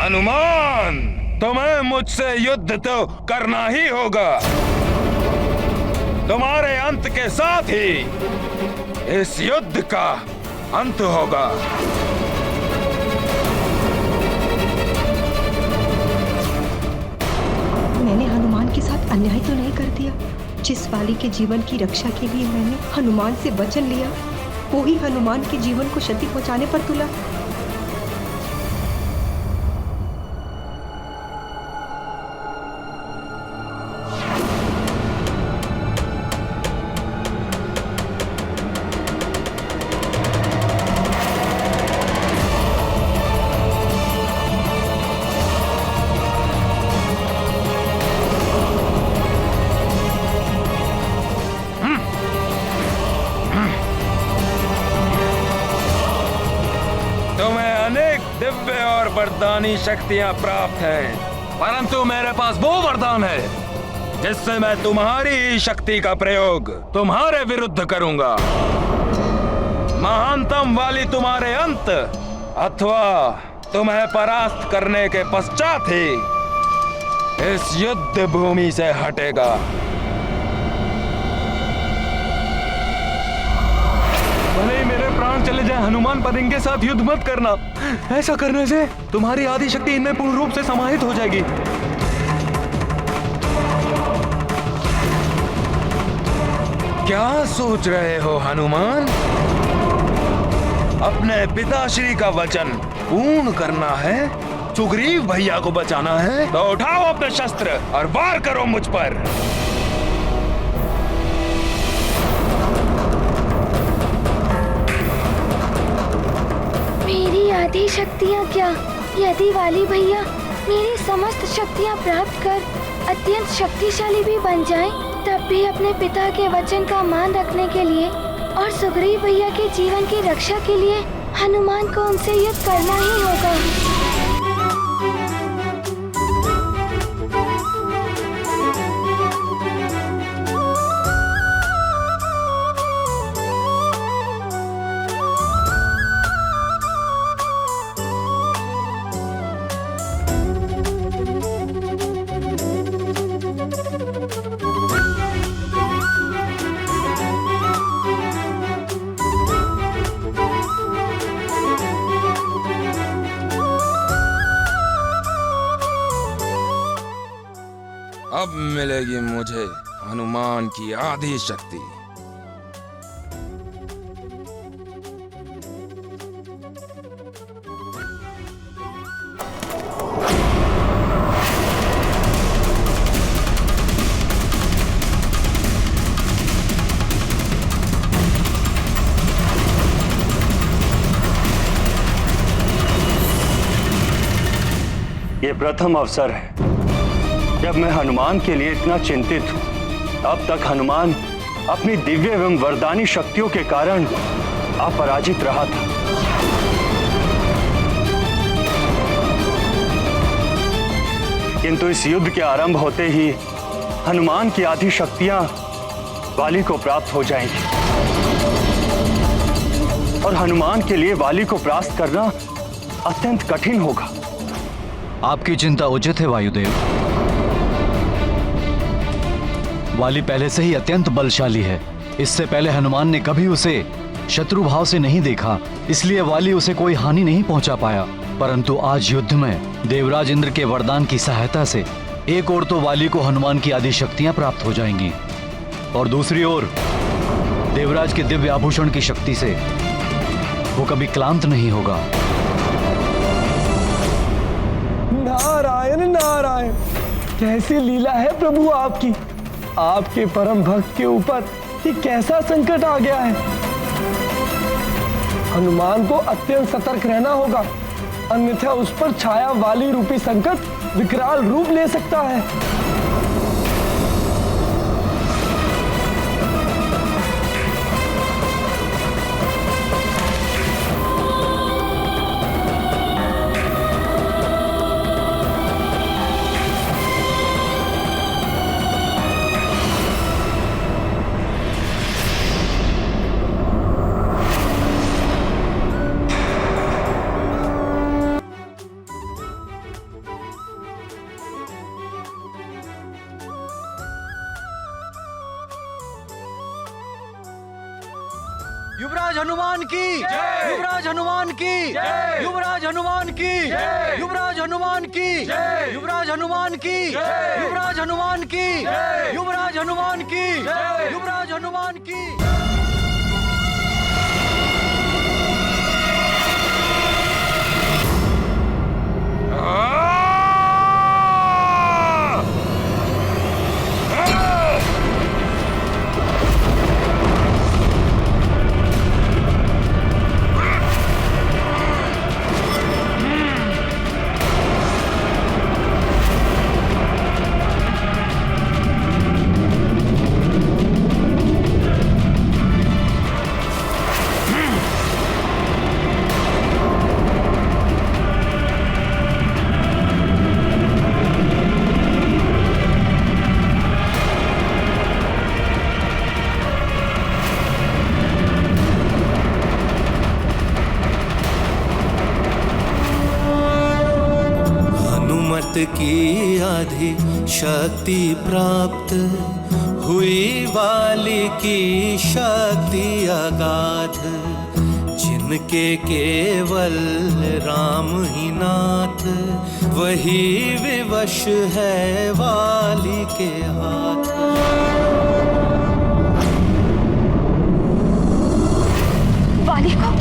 हनुमान, तुम्हें मुझसे युद्ध तो करना ही होगा। तुम्हारे अंत के साथ ही इस युद्ध का अंत होगा। मैंने हनुमान के साथ अन्याय तो नहीं कर दिया। जिस वाली के जीवन की रक्षा के लिए मैंने हनुमान से वचन लिया, वो ही हनुमान के जीवन को क्षति पहुंचाने पर तुला। दिव्य और वरदानी शक्तियां प्राप्त हैं, परंतु मेरे पास वो वरदान है जिससे मैं तुम्हारी शक्ति का प्रयोग तुम्हारे विरुद्ध करूंगा। महानतम वाली तुम्हारे अंत अथवा तुम्हें परास्त करने के पश्चात ही इस युद्ध भूमि से हटेगा। भले ही मेरे प्राण चले जाए, हनुमान पर इनके साथ युद्ध मत करना। ऐसा करने से तुम्हारी आदि शक्ति इनमें पूर्ण रूप से समाहित हो जाएगी। क्या सोच रहे हो हनुमान? अपने पिताश्री का वचन पूर्ण करना है, सुग्रीव भैया को बचाना है, तो उठाओ अपने शस्त्र और वार करो मुझ पर। मेरी आधी शक्तियाँ क्या, यदि वाली भैया मेरी समस्त शक्तियाँ प्राप्त कर अत्यंत शक्तिशाली भी बन जाएं, तब भी अपने पिता के वचन का मान रखने के लिए और सुग्रीव भैया के जीवन की रक्षा के लिए हनुमान को उनसे युद्ध करना ही होगा। अब मिलेगी मुझे हनुमान की आधी शक्ति। ये प्रथम अवसर है जब मैं हनुमान के लिए इतना चिंतित हूं। अब तक हनुमान अपनी दिव्य एवं वरदानी शक्तियों के कारण अपराजित रहा था, किंतु इस युद्ध के आरंभ होते ही हनुमान की आधी शक्तियां वाली को प्राप्त हो जाएंगी और हनुमान के लिए वाली को परास्त करना अत्यंत कठिन होगा। आपकी चिंता उचित है वायुदेव। वाली पहले से ही अत्यंत बलशाली है। इससे पहले हनुमान ने कभी उसे शत्रु भाव से नहीं देखा, इसलिए वाली उसे कोई हानि नहीं पहुंचा पाया। परंतु आज युद्ध में देवराज इंद्र के वरदान की सहायता से एक ओर तो वाली को हनुमान की आदि शक्तियां प्राप्त हो जाएंगी और दूसरी ओर देवराज के दिव्य आभूषण की शक्ति से वो कभी क्लांत नहीं होगा। नारायण नारायण, कैसी लीला है प्रभु आपकी। आपके परम भक्त के ऊपर ये कैसा संकट आ गया है। हनुमान को अत्यंत सतर्क रहना होगा, अन्यथा उस पर छाया वाली रूपी संकट विकराल रूप ले सकता है। युवराज हनुमान की, युवराज हनुमान की, युवराज हनुमान की, युवराज हनुमान की, युवराज हनुमान की, युवराज हनुमान की, युवराज हनुमान की, युवराज हनुमान की। की आधी शक्ति प्राप्त हुई, वाली की शक्ति अगाध, जिनके केवल राम ही नाथ, वही विवश है वाली के हाथ। वाली को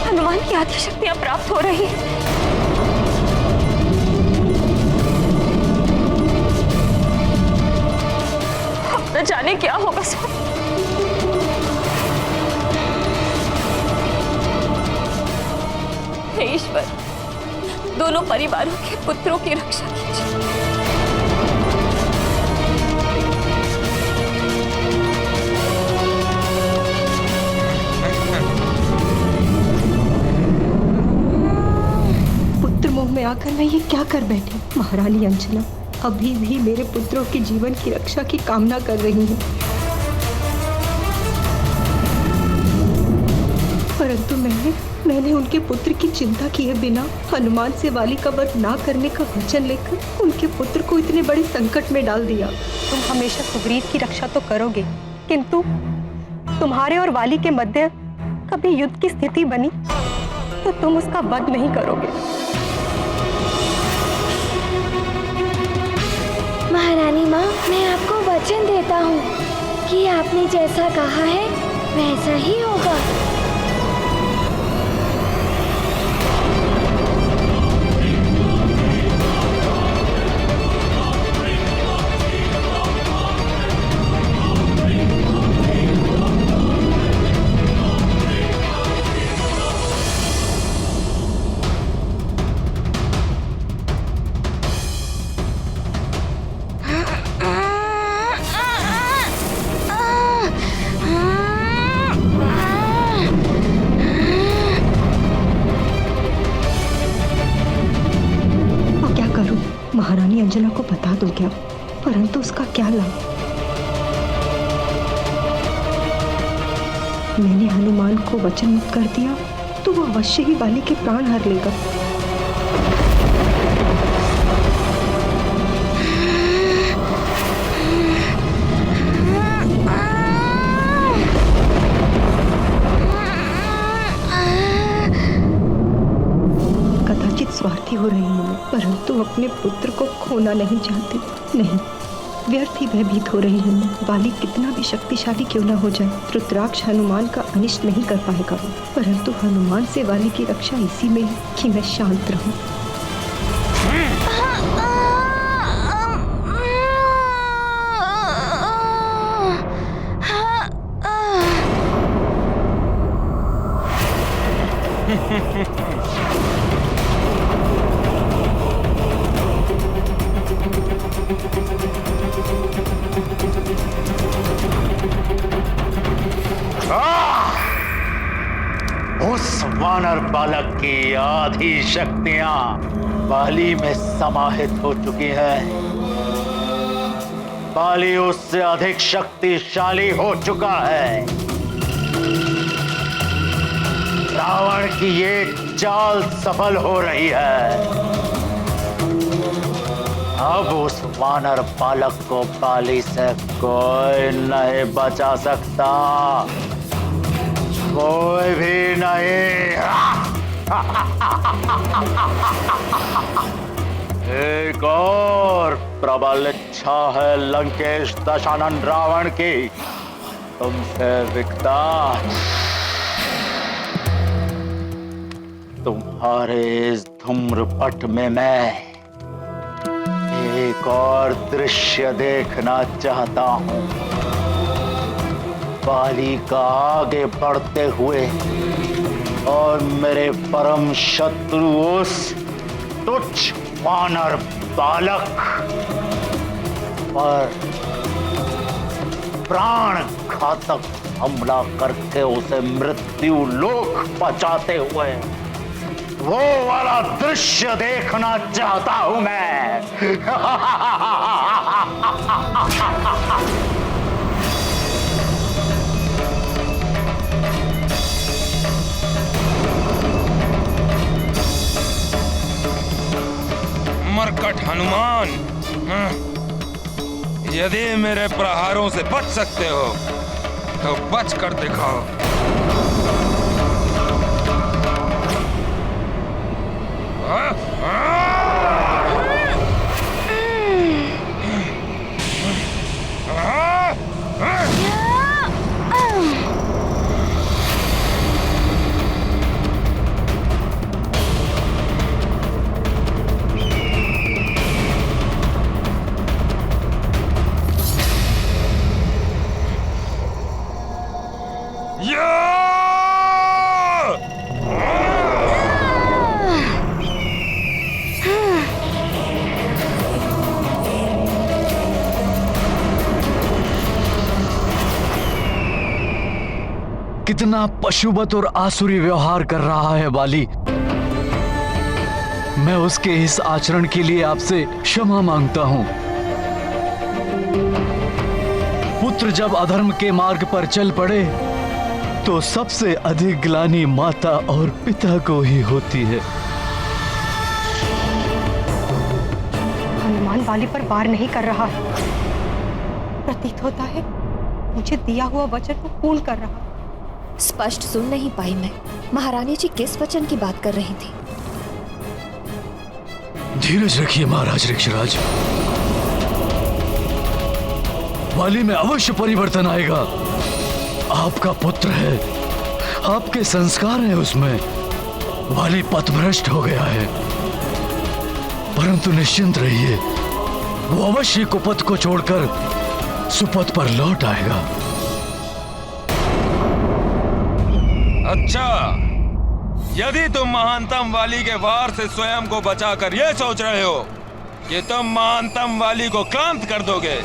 हनुमान की आधी शक्तियां प्राप्त हो रही हैं। न जाने क्या होगा सब। हे ईश्वर, दोनों परिवारों के पुत्रों की रक्षा कीजिए। पुत्र मोह में आकर मैं ये क्या कर बैठी। महारानी अंजना अभी भी मेरे पुत्रों के जीवन की रक्षा की कामना कर रही हैं, परंतु मैंने उनके पुत्र की चिंता किए बिना हनुमान से वाली का वध ना करने का वचन लेकर उनके पुत्र को इतने बड़े संकट में डाल दिया। तुम हमेशा सुग्रीव की रक्षा तो करोगे, किंतु तुम्हारे और वाली के मध्य कभी युद्ध की स्थिति बनी तो तुम उसका वध नहीं करोगे। महारानी माँ, मैं आपको वचन देता हूँ कि आपने जैसा कहा है वैसा ही होगा। महारानी अंजना को बता दो क्या, परंतु उसका क्या लाभ। मैंने हनुमान को वचन मुक्त कर दिया तो वो अवश्य ही वाली के प्राण हर लेगा। कदाचित स्वार्थी हो रही हूँ, परंतु अपने पुत्र को खोना नहीं चाहती। नहीं, व्यर्थ ही भयभीत हो रही हूँ। वाली कितना भी शक्तिशाली क्यों न हो जाए, रुद्राक्ष हनुमान का अनिष्ट नहीं कर पाएगा, परंतु हनुमान से वाली की रक्षा इसी में है कि मैं शांत रहूं। उस वानर बालक की आधी शक्तियां बाली में समाहित हो चुकी हैं। बाली उससे अधिक शक्तिशाली हो चुका है। रावण की ये चाल सफल हो रही है। अब उस वानर बालक को बाली से कोई नहीं बचा सकता। कोई भी नहीं। एक और प्रबल इच्छा है लंकेश दशानन रावण की तुमसे विकता। तुम्हारे इस धूम्रपट में मैं एक और दृश्य देखना चाहता हूं। बाली का आगे बढ़ते हुए और मेरे परम शत्रु उस तुच्छ वानर बालक पर प्राण घातक हमला करके उसे मृत्यु लोक पहुंचाते हुए वो वाला दृश्य देखना चाहता हूं मैं। मरकट हनुमान, यदि मेरे प्रहारों से बच सकते हो तो बच कर दिखाओ। कितना पशुवत और आसुरी व्यवहार कर रहा है बाली। मैं उसके इस आचरण के लिए आपसे क्षमा मांगता हूं। पुत्र जब अधर्म के मार्ग पर चल पड़े तो सबसे अधिक ग्लानि माता और पिता को ही होती है। हनुमान वाली पर वार नहीं कर रहा है। प्रतीत होता है मुझे दिया हुआ वचन को पूर्ण कर रहा है। स्पष्ट सुन नहीं पाई मैं। महारानी जी किस वचन की बात कर रही थी? धीरज रखिए महाराज ऋक्षराज। वाली में अवश्य परिवर्तन आएगा। आपका पुत्र है, आपके संस्कार है उसमें। वाली पथभ्रष्ट हो गया है, परंतु निश्चिंत रहिए, वो अवश्य कुपथ को छोड़कर सुपथ पर लौट आएगा। अच्छा, यदि तुम महानतम वाली के वार से स्वयं को बचाकर यह सोच रहे हो कि तुम महानतम वाली को क्लांत कर दोगे,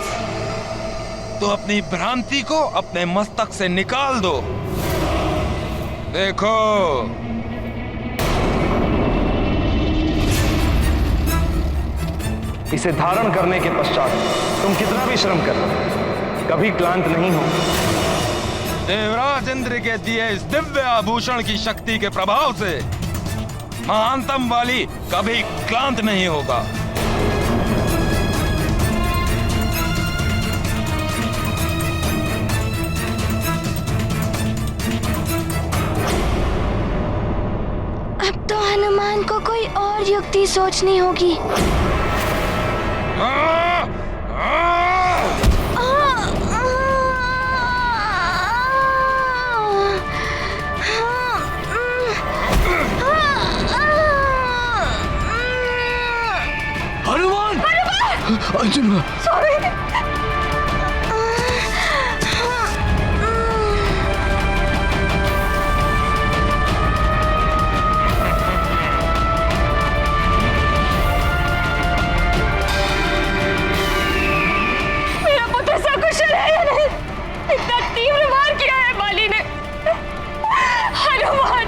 तो अपनी भ्रांति को अपने मस्तक से निकाल दो। देखो, इसे धारण करने के पश्चात तुम कितना भी श्रम कर कभी क्लांत नहीं हो। देवराज इंद्र के दिए इस दिव्य आभूषण की शक्ति के प्रभाव से महानतम वाली कभी क्लांत नहीं होगा। अब तो हनुमान को कोई और युक्ति सोचनी होगी। हनुमान! अर्जुन! सॉरी। मेरा पुत्र सकुशल है या नहीं? इतना तीव्र वार किया है बाली ने। हनुमान!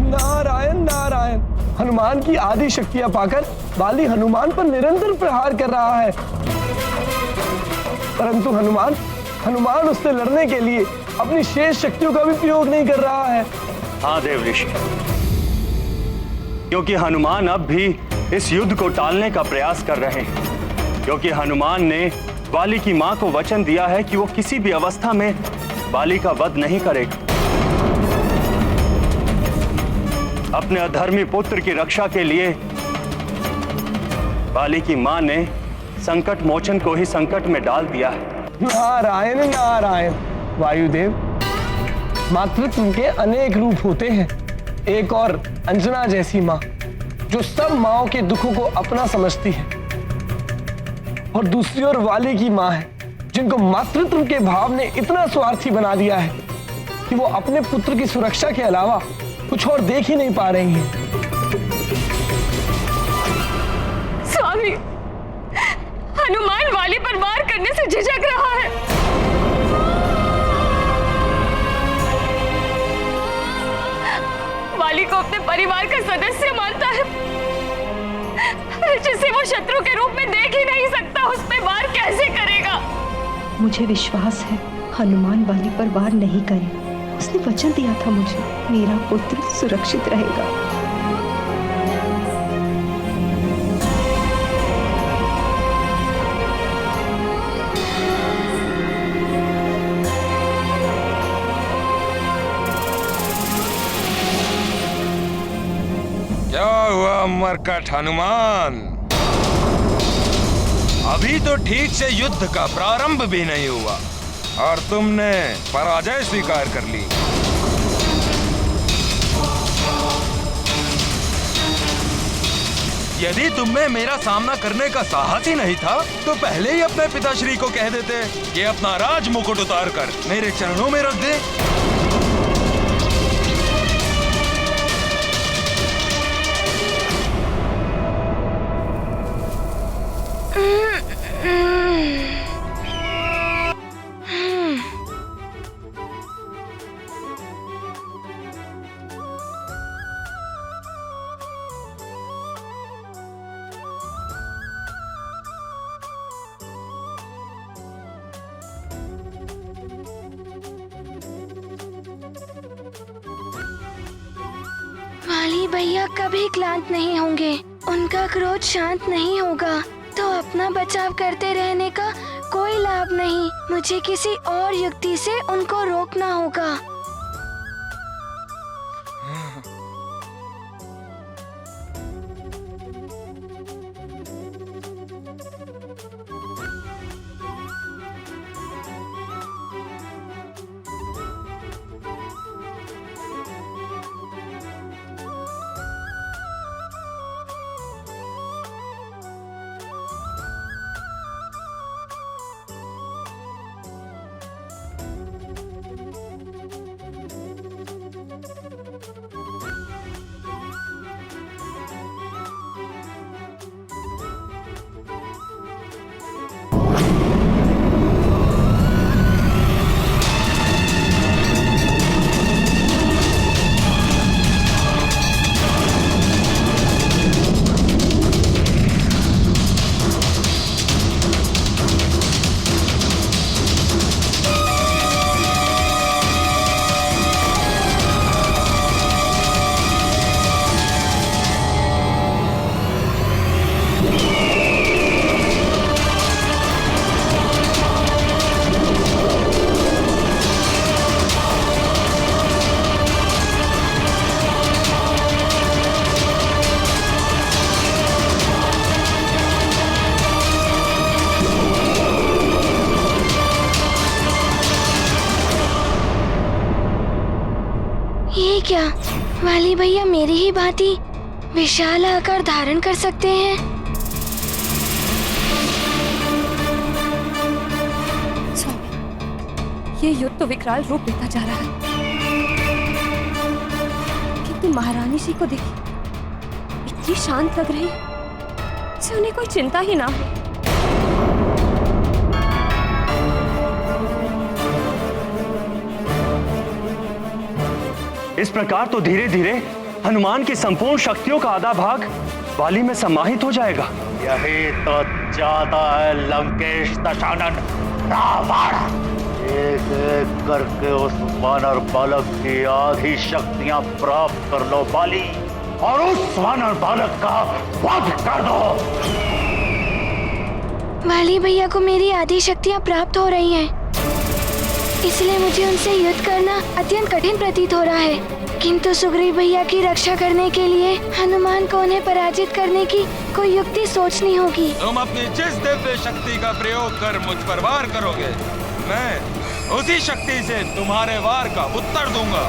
नारायण नारायण। हनुमान की आदि शक्तियां पाकर बाली हनुमान पर निरंतर प्रहार कर रहा है, परंतु हनुमान उससे लड़ने के लिए अपनी शेष शक्तियों का भी प्रयोग नहीं कर रहा है। हाँ देव ऋषि, क्योंकि हनुमान अब भी इस युद्ध को टालने का प्रयास कर रहे हैं, क्योंकि हनुमान ने वाली की मां को वचन दिया है कि वो किसी भी अवस्था में वाली का वध नहीं करेगा। अपने अधर्मी पुत्र की रक्षा के लिए वाली की मां ने संकट मोचन को ही संकट में डाल दिया है। नारायण नारायण। वायुदेव, मातृत्व के अनेक रूप होते हैं। एक और अंजना जैसी माँ जो सब माँओं के दुखों को अपना समझती है, और दूसरी ओर वाली की माँ है जिनको मातृत्व के भाव ने इतना स्वार्थी बना दिया है कि वो अपने पुत्र की सुरक्षा के अलावा कुछ और देख ही नहीं पा रही हैं। स्वामी, हनुमान वाली पर वार करने से झिझक रहा है। वाली को अपने परिवार का सदस्य मानता है, जिसे वो शत्रु के रूप में देख ही नहीं सकता, उस पे वार कैसे करेगा? मुझे विश्वास है हनुमान वाली पर वार नहीं करे। उसने वचन दिया था मुझे, मेरा पुत्र सुरक्षित रहेगा। क्या हुआ मरकट हनुमान? अभी तो ठीक से युद्ध का प्रारंभ भी नहीं हुआ और तुमने पराजय स्वीकार कर ली। यदि तुम्हें मेरा सामना करने का साहस ही नहीं था तो पहले ही अपने पिताश्री को कह देते कि अपना राज मुकुट उतार कर मेरे चरणों में रख दे। वाली भैया कभी क्लांत नहीं होंगे, उनका क्रोध शांत नहीं होगा, तो अपना बचाव करते रहने का कोई लाभ नहीं। मुझे किसी और युक्ति से उनको रोकना होगा। ये क्या, वाली भैया मेरी ही भांति विशाल आकार धारण कर सकते हैं? स्वामी, ये युद्ध तो विकराल रूप लेता जा रहा है, किंतु महारानी जी को देखिए, इतनी शांत लग रही, जैसे उन्हें कोई चिंता ही ना हो। इस प्रकार तो धीरे धीरे हनुमान की संपूर्ण शक्तियों का आधा भाग वाली में समाहित हो जाएगा। यही तो चाहता है लंकेश दशानन रावण। एक एक करके उस वानर बालक की आधी शक्तियां प्राप्त कर लो बाली, और उस वानर बालक का वध कर दो। वाली भैया को मेरी आधी शक्तियाँ प्राप्त हो रही हैं, इसलिए मुझे उनसे युद्ध करना अत्यंत कठिन प्रतीत हो रहा है। किंतु सुग्रीव भैया की रक्षा करने के लिए हनुमान को उन्हें पराजित करने की कोई युक्ति सोचनी होगी। तुम अपनी जिस दिव्य शक्ति का प्रयोग कर मुझ पर वार करोगे, मैं उसी शक्ति से तुम्हारे वार का उत्तर दूंगा।